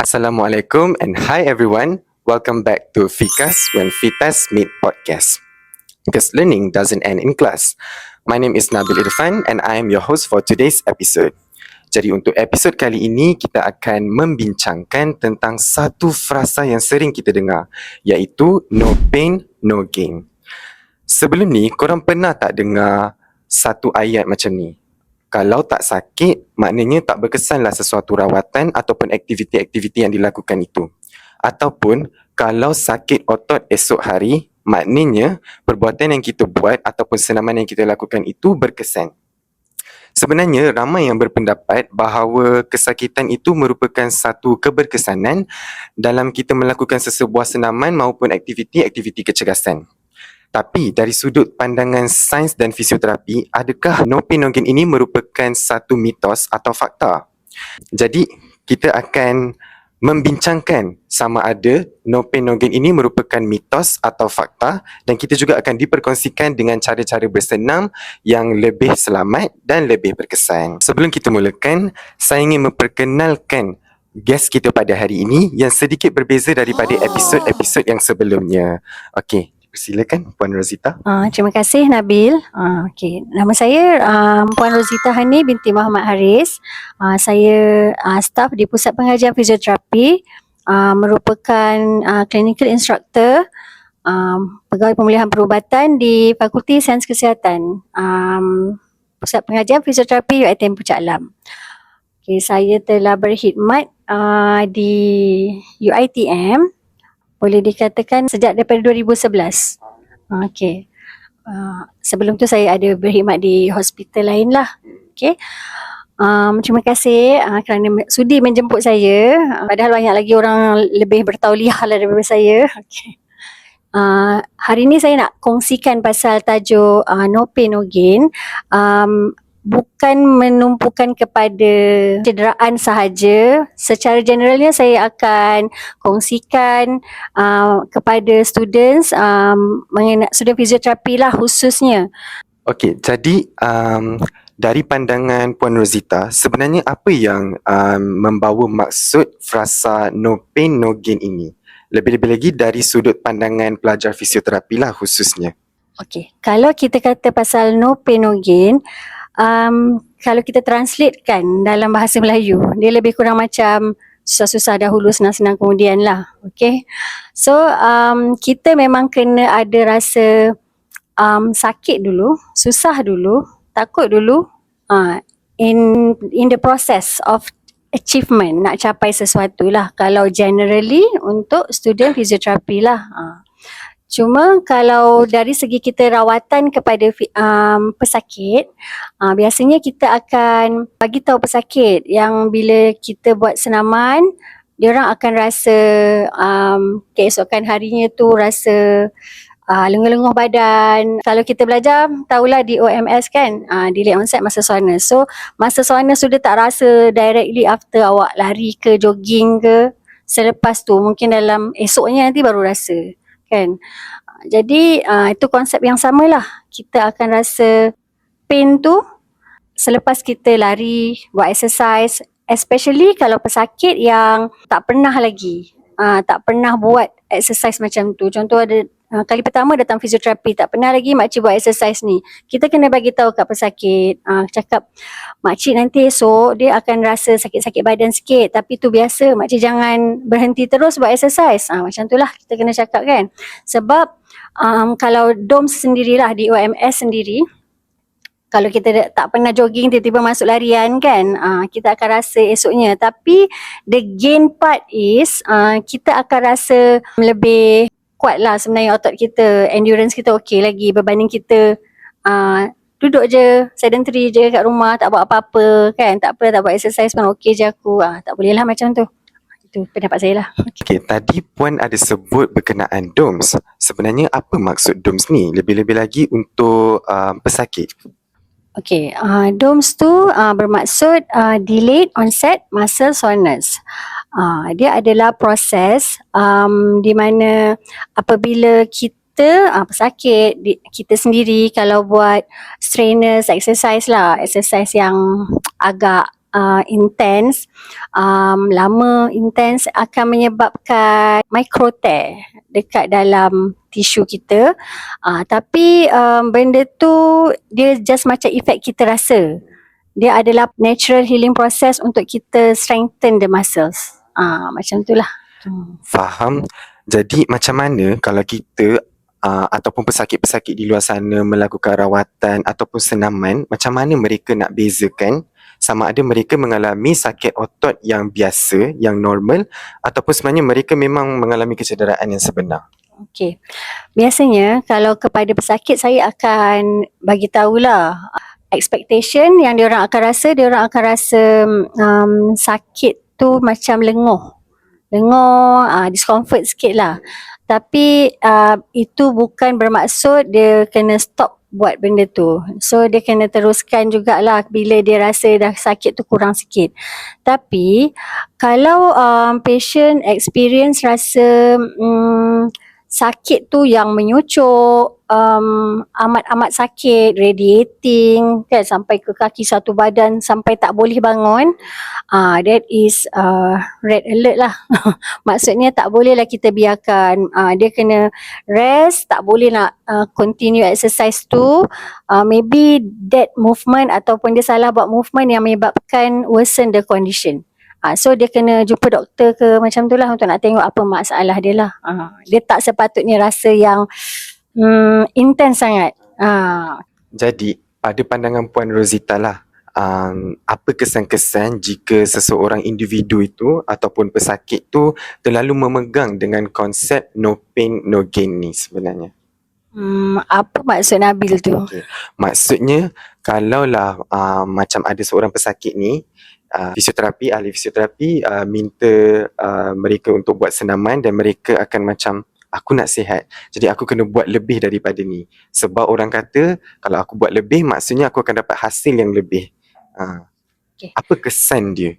Assalamualaikum and hi everyone. Welcome back to Fikas When Fitas Meet Podcast. Because learning doesn't end in class. My name is Nabil Irfan and I am your host for today's episode. Jadi untuk episod kali ini kita akan membincangkan tentang satu frasa yang sering kita dengar, iaitu no pain, no gain. Sebelum ni korang pernah tak dengar satu ayat macam ni? Kalau tak sakit, maknanya tak berkesanlah sesuatu rawatan ataupun aktiviti-aktiviti yang dilakukan itu. Ataupun kalau sakit otot esok hari, maknanya perbuatan yang kita buat ataupun senaman yang kita lakukan itu berkesan. Sebenarnya ramai yang berpendapat bahawa kesakitan itu merupakan satu keberkesanan dalam kita melakukan sesebuah senaman maupun aktiviti-aktiviti kecergasan. Tapi dari sudut pandangan sains dan fisioterapi, adakah no pain no gain ini merupakan satu mitos atau fakta? Jadi kita akan membincangkan sama ada no pain no gain ini merupakan mitos atau fakta, dan kita juga akan diperkongsikan dengan cara-cara bersenam yang lebih selamat dan lebih berkesan. Sebelum kita mulakan, saya ingin memperkenalkan guest kita pada hari ini yang sedikit berbeza daripada episod-episod yang sebelumnya. Okey, silakan Puan Rozita. Terima kasih Nabil. Okay. Nama saya Puan Rozita Hani binti Muhammad Haris. Saya staf di Pusat Pengajian Fisioterapi, merupakan clinical instructor, pegawai pemulihan perubatan di Fakulti Sains Kesihatan, Pusat Pengajian Fisioterapi UiTM Puncak Alam. Okay, saya telah berkhidmat di UiTM, boleh dikatakan sejak daripada 2011. Okey. Sebelum tu saya ada berkhidmat di hospital lain lah. Okey. Terima kasih kerana sudi menjemput saya. Padahal banyak lagi orang lebih bertauliah lah daripada saya. Okey. Hari ni saya nak kongsikan pasal tajuk no pain no gain. Bukan menumpukan kepada cederaan sahaja. Secara generalnya saya akan kongsikan kepada students, mengenai student fisioterapi lah khususnya. Okey, jadi dari pandangan Puan Rozita, sebenarnya apa yang membawa maksud frasa no pain no gain ini? Lebih-lebih lagi dari sudut pandangan pelajar fisioterapi lah khususnya. Okey, kalau kita kata pasal no pain no gain, kalau kita translatekan dalam bahasa Melayu, dia lebih kurang macam susah-susah dahulu, senang-senang kemudian lah. Okay. So, kita memang kena ada rasa sakit dulu, susah dulu, takut dulu, in the process of achievement, nak capai sesuatu lah. Kalau generally untuk student fisioterapi lah. Cuma kalau dari segi kita rawatan kepada pesakit, biasanya kita akan bagi tahu pesakit yang bila kita buat senaman, diorang akan rasa keesokan harinya tu rasa lenguh-lenguh badan. Kalau kita belajar, tahulah di OMS kan, delayed onset muscle soreness. So muscle soreness sudah tak rasa directly after awak lari ke jogging ke, selepas tu mungkin dalam esoknya nanti baru rasa. Kan? Jadi itu konsep yang samalah. Kita akan rasa pain tu selepas kita lari, buat exercise, especially kalau pesakit yang tak pernah lagi, tak pernah buat exercise macam tu. Contoh ada kali pertama datang fisioterapi, tak pernah lagi makcik buat exercise ni. Kita kena bagi tahu kat pesakit, cakap makcik nanti esok dia akan rasa sakit-sakit badan sikit, tapi tu biasa, makcik jangan berhenti terus buat exercise. Macam tu lah kita kena cakap kan. Sebab kalau DOMS sendirilah, di OMS sendiri, kalau kita tak pernah jogging tiba-tiba masuk larian kan, kita akan rasa esoknya. Tapi the gain part is kita akan rasa lebih kuat lah sebenarnya otot kita, endurance kita okey lagi berbanding kita duduk je, sedentary je kat rumah, tak buat apa-apa kan, tak apa, tak buat exercise pun okey je aku. Tak boleh lah macam tu. Itu pendapat saya lah. Okey, tadi Puan ada sebut berkenaan DOMS. Sebenarnya apa maksud DOMS ni? Lebih-lebih lagi untuk pesakit. Okey, DOMS tu bermaksud delayed onset muscle soreness. Dia adalah proses di mana apabila kita pesakit, kita sendiri kalau buat strenuous exercise lah, exercise yang agak intense, lama intense akan menyebabkan micro tear dekat dalam tisu kita. Tapi benda tu dia just macam efek kita rasa. Dia adalah natural healing process untuk kita strengthen the muscles. Macam tu lah. Faham. Jadi macam mana kalau kita ataupun pesakit-pesakit di luar sana melakukan rawatan ataupun senaman, macam mana mereka nak bezakan sama ada mereka mengalami sakit otot yang biasa, yang normal, ataupun sebenarnya mereka memang mengalami kecederaan yang sebenar? Okey. Biasanya kalau kepada pesakit saya akan bagi tahulah expectation yang diorang akan rasa, sakit tu macam lenguh, discomfort sikit lah. Tapi itu bukan bermaksud dia kena stop buat benda tu. So dia kena teruskan jugalah bila dia rasa dah sakit tu kurang sikit. Tapi kalau patient experience rasa sakit tu yang menyucuk, amat-amat sakit, radiating kan, sampai ke kaki satu badan, sampai tak boleh bangun, that is red alert lah. Maksudnya tak bolehlah kita biarkan, dia kena rest, tak boleh nak continue exercise tu. Maybe that movement ataupun dia salah buat movement yang menyebabkan worsen the condition. So dia kena jumpa doktor ke macam tu lah untuk nak tengok apa masalah dia lah. Dia tak sepatutnya rasa yang intense sangat. Jadi pada pandangan Puan Rosita lah, apa kesan-kesan jika seseorang individu itu ataupun pesakit tu terlalu memegang dengan konsep no pain no gain ni sebenarnya? Apa maksud Nabil tu? Okay. Maksudnya kalaulah macam ada seorang pesakit ni, ahli fisioterapi minta mereka untuk buat senaman dan mereka akan macam, aku nak sihat, jadi aku kena buat lebih daripada ni. Sebab orang kata kalau aku buat lebih maksudnya aku akan dapat hasil yang lebih. Okay. Apa kesan dia?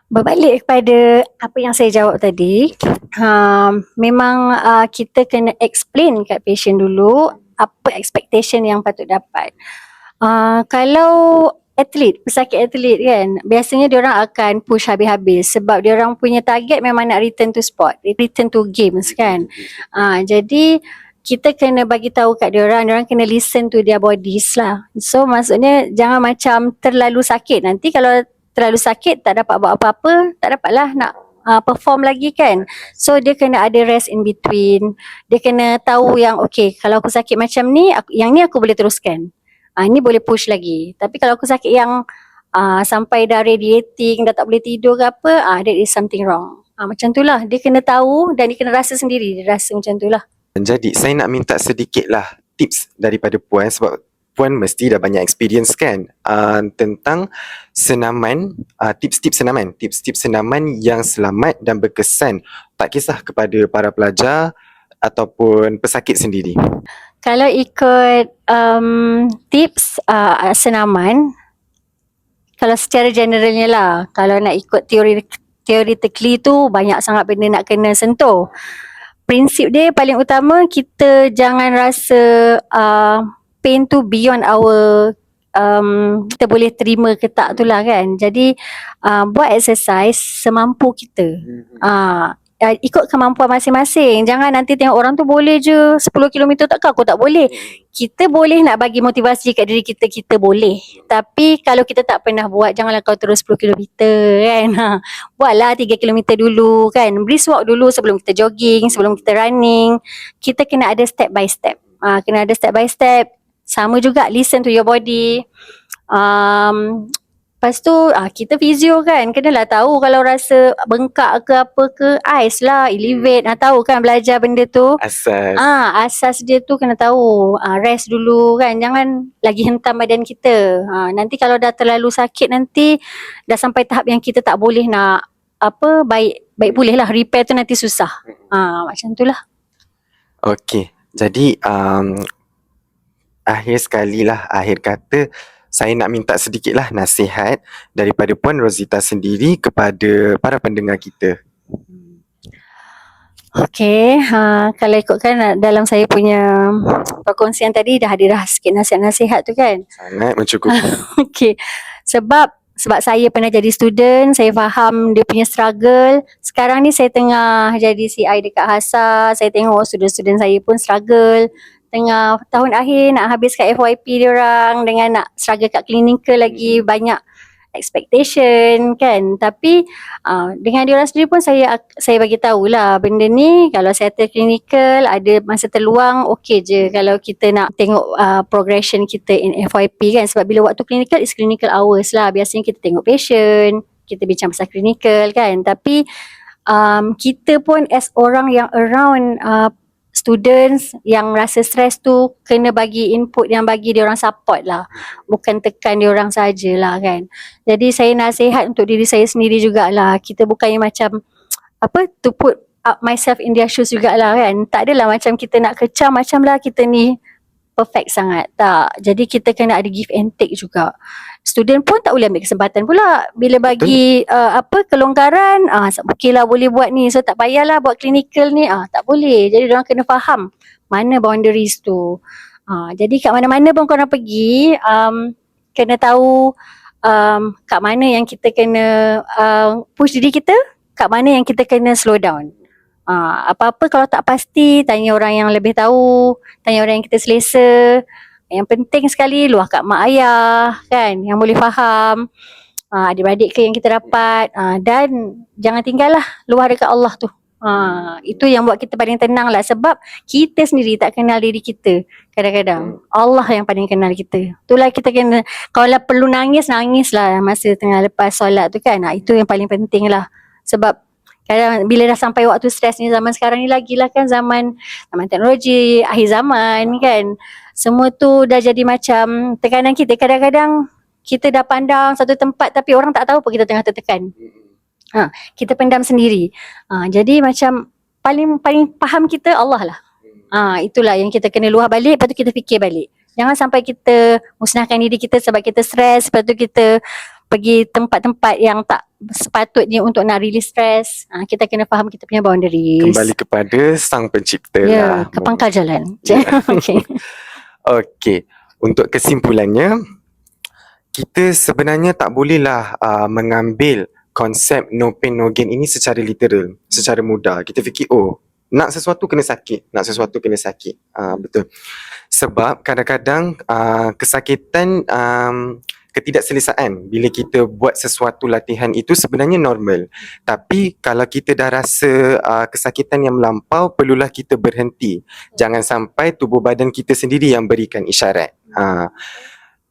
Berbalik kepada apa yang saya jawab tadi, memang kita kena explain kat patient dulu apa expectation yang patut dapat. Kalau pesakit atlet kan, biasanya diorang akan push habis-habis sebab diorang punya target memang nak return to sport, return to games kan. Jadi kita kena bagi tahu kat diorang kena listen to their bodies lah. So maksudnya jangan macam terlalu sakit, nanti kalau terlalu sakit tak dapat buat apa-apa, tak dapatlah nak perform lagi kan. So dia kena ada rest in between. Dia kena tahu yang okay, kalau aku sakit macam ni, yang ni aku boleh teruskan, ni boleh push lagi. Tapi kalau aku sakit yang sampai dah radiating, dah tak boleh tidur ke apa, that is something wrong. Macam tu lah, dia kena tahu dan dia kena rasa sendiri, dia rasa macam tu lah. Jadi saya nak minta sedikit lah tips daripada Puan, sebab Puan mesti dah banyak experience kan, tentang senaman, tips-tips senaman yang selamat dan berkesan, tak kisah kepada para pelajar ataupun pesakit sendiri. Kalau ikut tips senaman, kalau secara generalnya lah, kalau nak ikut theoretically tu banyak sangat benda nak kena sentuh. Prinsip dia paling utama, kita jangan rasa pain tu beyond our kita boleh terima ke tak tu lah kan. Jadi buat exercise semampu kita. Ikut kemampuan masing-masing. Jangan nanti tengok orang tu boleh je 10 km, takkan aku tak boleh. Kita boleh nak bagi motivasi kat diri kita, kita boleh. Tapi kalau kita tak pernah buat, janganlah kau terus 10 km kan. Buatlah 3 km dulu kan. Brisk walk dulu sebelum kita jogging, sebelum kita running. Kita kena ada step by step. Sama juga listen to your body. Lepas tu kita physio kan, kenalah tahu kalau rasa bengkak ke apa ke, ais lah, elevate, tahu kan belajar benda tu. Asas. Asas dia tu kena tahu. Rest dulu kan, jangan lagi hentam badan kita. Nanti kalau dah terlalu sakit, nanti dah sampai tahap yang kita tak boleh nak baik pulih lah, repair tu nanti susah. Macam tu lah. Okey, jadi akhir kata, saya nak minta sedikitlah nasihat daripada Puan Rosita sendiri kepada para pendengar kita. Okey, kalau ikutkan dalam saya punya perkongsian tadi dah ada sikit nasihat-nasihat tu kan. Sangat mencukupi. Okey, sebab sebab saya pernah jadi student, saya faham dia punya struggle. Sekarang ni saya tengah jadi CI dekat HASA, saya tengok student-student saya pun struggle. Tengah tahun akhir nak habiskan FYP diorang dengan nak struggle kat clinical lagi, banyak expectation kan. Tapi dengan diorang sendiri pun saya bagi tahulah benda ni kalau settle clinical ada masa terluang okey je kalau kita nak tengok progression kita in FYP kan, sebab bila waktu clinical is clinical hours lah, biasanya kita tengok patient, kita bincang pasal clinical kan. Tapi kita pun as orang yang around students yang rasa stress tu kena bagi input yang bagi dia orang support lah, bukan tekan dia orang sajalah kan. Jadi saya nasihat untuk diri saya sendiri jugalah, kita bukannya macam to put up myself in their shoes jugalah kan. Tak adalah macam kita nak kecam macam lah kita ni perfect sangat, tak. Jadi kita kena ada give and take juga. Student pun tak boleh ambil kesempatan pula bila bagi kelonggaran, okey lah boleh buat ni, so tak payahlah buat clinical ni, tak boleh. Jadi diorang kena faham mana boundaries tu. Jadi kat mana-mana pun korang pergi, kena tahu kat mana yang kita kena push diri kita, kat mana yang kita kena slow down. Apa-apa kalau tak pasti, tanya orang yang lebih tahu, tanya orang yang kita selesa. Yang penting sekali luah kat mak ayah kan, yang boleh faham, adik-beradik ke yang kita dapat, dan jangan tinggallah luah dekat Allah tu. Itu yang buat kita paling tenang lah, sebab kita sendiri tak kenal diri kita kadang-kadang. Allah yang paling kenal kita. Itulah kita kena, kalau perlu nangis, nangis lah masa tengah lepas solat tu kan. Itu yang paling penting lah. Sebab kadang bila dah sampai waktu stres ni, zaman sekarang ni lagi lah kan, zaman teknologi, akhir zaman kan, semua tu dah jadi macam tekanan kita. Kadang-kadang kita dah pandang satu tempat tapi orang tak tahu pun kita tengah tertekan. Kita pendam sendiri. Jadi macam paling faham kita Allah lah. Itulah yang kita kena luah balik, lepas tu kita fikir balik. Jangan sampai kita musnahkan diri kita sebab kita stres, lepas tu kita pergi tempat-tempat yang tak sepatutnya untuk nak release stress. Kita kena faham kita punya boundaries. Kembali kepada sang pencipta lah. Ke pangkal jalan. Okay. Untuk kesimpulannya, kita sebenarnya tak bolehlah mengambil konsep no pain no gain ini secara literal, secara mudah. Kita fikir nak sesuatu kena sakit, betul. Sebab kadang-kadang kesakitan, ketidakselesaan bila kita buat sesuatu latihan itu sebenarnya normal. Tapi kalau kita dah rasa kesakitan yang melampau, perlulah kita berhenti. Jangan sampai tubuh badan kita sendiri yang berikan isyarat.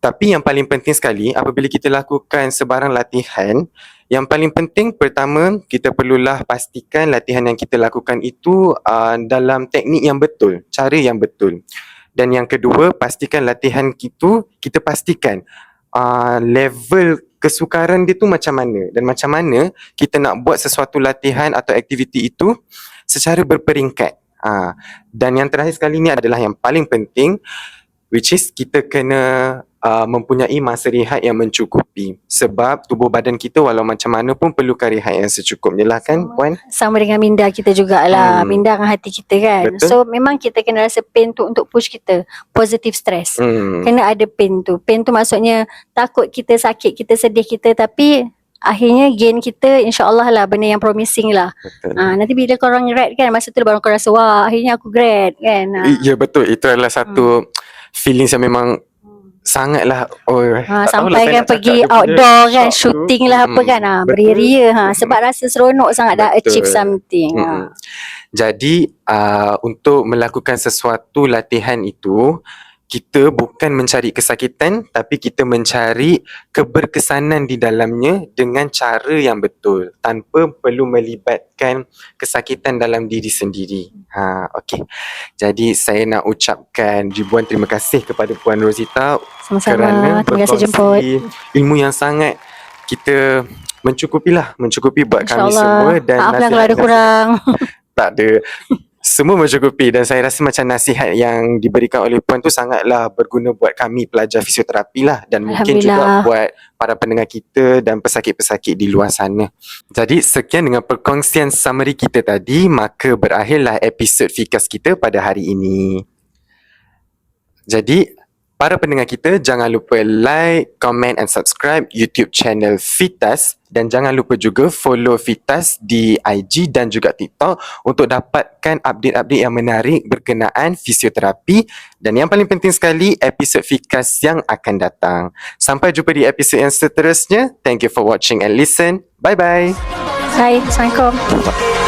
Tapi yang paling penting sekali, apabila kita lakukan sebarang latihan, yang paling penting pertama, kita perlulah pastikan latihan yang kita lakukan itu dalam teknik yang betul, cara yang betul. Dan yang kedua, pastikan latihan itu, kita pastikan level kesukaran dia tu macam mana, dan macam mana kita nak buat sesuatu latihan atau aktiviti itu secara berperingkat. Dan yang terakhir sekali ni adalah yang paling penting, which is kita kena mempunyai masa rehat yang mencukupi. Sebab tubuh badan kita walau macam mana pun perlukan rehat yang secukupnya lah kan, Puan? Sama dengan minda kita jugalah, minda dengan hati kita kan. Betul. So memang kita kena rasa pain tu untuk push kita, positive stress. Kena ada pain tu. Pain tu maksudnya takut kita sakit, kita sedih kita, tapi akhirnya gain kita insyaAllah lah benda yang promising lah. Nanti bila korang grad kan, masa tu baru korang rasa wah akhirnya aku grad kan. Ya betul, itu adalah satu feelings yang memang sangatlah sampai kan pergi outdoor kan, shooting lah apa kan, beria-ria sebab rasa seronok sangat dah achieve something. Jadi untuk melakukan sesuatu latihan itu, kita bukan mencari kesakitan, tapi kita mencari keberkesanan di dalamnya dengan cara yang betul, tanpa perlu melibatkan kesakitan dalam diri sendiri. Okey. Jadi saya nak ucapkan ribuan terima kasih kepada Puan Rosita. Sama-sama. Kerana Terima kasih jemput. ilmu yang sangat kita mencukupi buat kami InsyaAllah. semua. Dan maaflah kalau ada kurang. Tak ada. Semua mencukupi, dan saya rasa macam nasihat yang diberikan oleh Puan tu sangatlah berguna buat kami pelajar fisioterapi lah, dan mungkin juga buat para pendengar kita dan pesakit-pesakit di luar sana. Jadi sekian dengan perkongsian summary kita tadi, maka berakhirlah episod Fikas kita pada hari ini. Jadi Para pendengar kita, jangan lupa like, comment and subscribe YouTube channel Fitas dan jangan lupa juga follow Fitas di IG dan juga TikTok untuk dapatkan update-update yang menarik berkenaan fisioterapi dan yang paling penting sekali, episod Fikas yang akan datang. Sampai jumpa di episod yang seterusnya. Thank you for watching and listen. Bye-bye. Hai, Assalamualaikum.